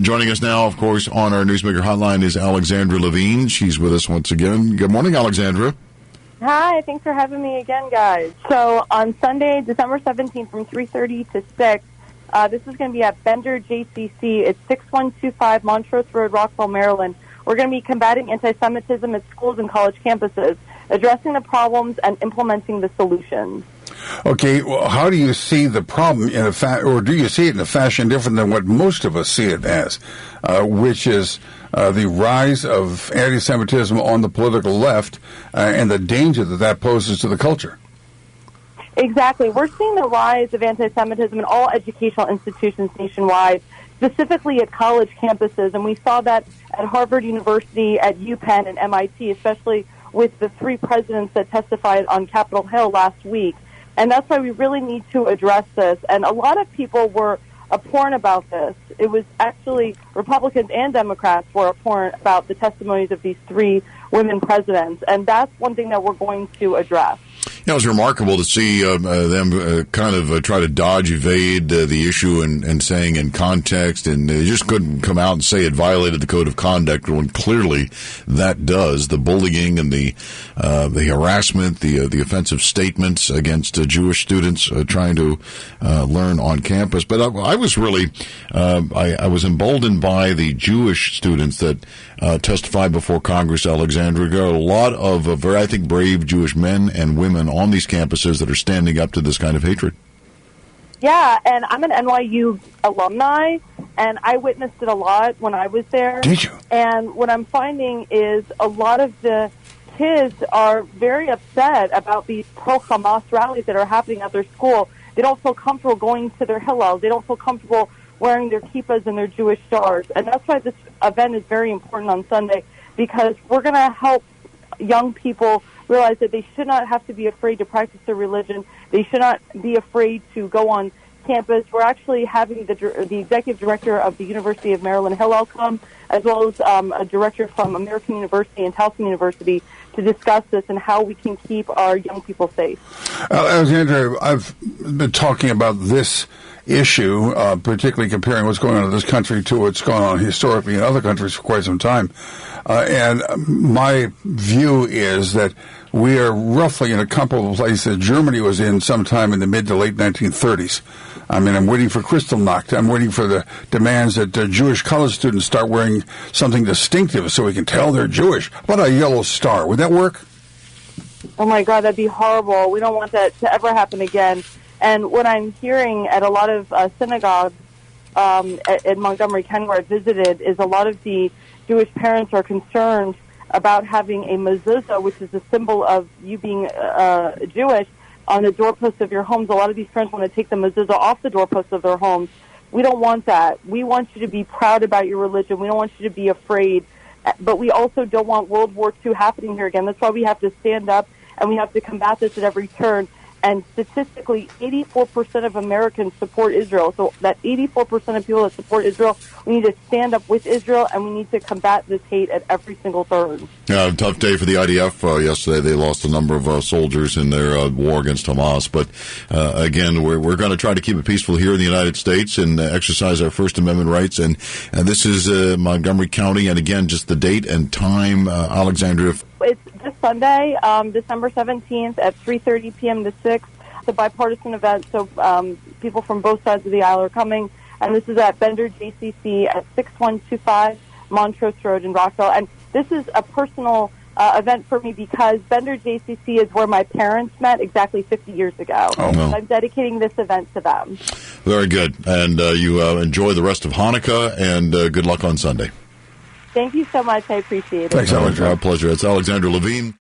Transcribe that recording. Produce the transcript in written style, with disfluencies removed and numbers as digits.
Joining us now, of course, on our Newsmaker Hotline is Alexandra Levine. She's with us once again. Good morning, Alexandra. Hi, thanks for having me again, guys. So on Sunday, December 17th from 3:30 to 6, this is going to be at Bender JCC. It's 6125 Montrose Road, Rockville, Maryland. We're going to be combating anti-Semitism at schools and college campuses, addressing the problems and implementing the solutions. Okay, well, how do you see the problem in or do you see it in a fashion different than what most of us see it as, which is the rise of anti-Semitism on the political left and the danger that poses to the culture? Exactly. We're seeing the rise of anti-Semitism in all educational institutions nationwide, specifically at college campuses, and we saw that at Harvard University, at UPenn, and MIT, especially with the 3 presidents that testified on Capitol Hill last week. And that's why we really need to address this. And a lot of people were abhorrent about this. It was actually Republicans and Democrats were abhorrent about the testimonies of these 3 women presidents. And that's one thing that we're going to address. Yeah, it was remarkable to see them try to dodge, evade the issue and saying in context, and they just couldn't come out and say it violated the code of conduct when clearly that does. The bullying and the harassment, the offensive statements against Jewish students trying to learn on campus. But I was really I was emboldened by the Jewish students that testified before Congress, Alexandra. There are a lot of very, I think, brave Jewish men and women on these campuses that are standing up to this kind of hatred. Yeah, and I'm an NYU alumni, and I witnessed it a lot when I was there. Did you? And what I'm finding is a lot of the kids are very upset about these pro-Hamas rallies that are happening at their school. They don't feel comfortable going to their Hillel. They don't feel comfortable wearing their kippahs and their Jewish stars. And that's why this event is very important on Sunday, because we're going to help young people realize that they should not have to be afraid to practice their religion. They should not be afraid to go on campus. We're actually having the executive director of the University of Maryland, Hillel, come, as well as a director from American University and Towson University to discuss this and how we can keep our young people safe. Alexandra, I've been talking about this issue, particularly comparing what's going on in this country to what's going on historically in other countries for quite some time. And my view is that we are roughly in a comparable place that Germany was in sometime in the mid to late 1930s. I mean, I'm waiting for Kristallnacht. I'm waiting for the demands that Jewish college students start wearing something distinctive so we can tell they're Jewish. How about a yellow star? Would that work? Oh, my God, that'd be horrible. We don't want that to ever happen again. And what I'm hearing at a lot of synagogues in Montgomery County where I visited is a lot of the Jewish parents are concerned about having a mezuzah, which is a symbol of you being Jewish, on the doorposts of your homes. A lot of these parents want to take the mezuzah off the doorposts of their homes. We don't want that. We want you to be proud about your religion. We don't want you to be afraid. But we also don't want World War II happening here again. That's why we have to stand up and we have to combat this at every turn. And statistically, 84% of Americans support Israel. So that 84% of people that support Israel, we need to stand up with Israel, and we need to combat this hate at every single turn. Yeah, tough day for the IDF yesterday. They lost a number of soldiers in their war against Hamas. But again, we're going to try to keep it peaceful here in the United States and exercise our First Amendment rights. And this is Montgomery County. And again, just the date and time, Alexandra. It's this Sunday, December 17th at 3:30 p.m. to 6. It's a bipartisan event, so people from both sides of the aisle are coming. And this is at Bender JCC at 6125 Montrose Road in Rockville. And this is a personal event for me because Bender JCC is where my parents met exactly 50 years ago. Oh, no. I'm dedicating this event to them. Very good. And you enjoy the rest of Hanukkah, and good luck on Sunday. Thank you so much. I appreciate it. Thanks, Alexandra. Our pleasure. It's Alexandra Levine.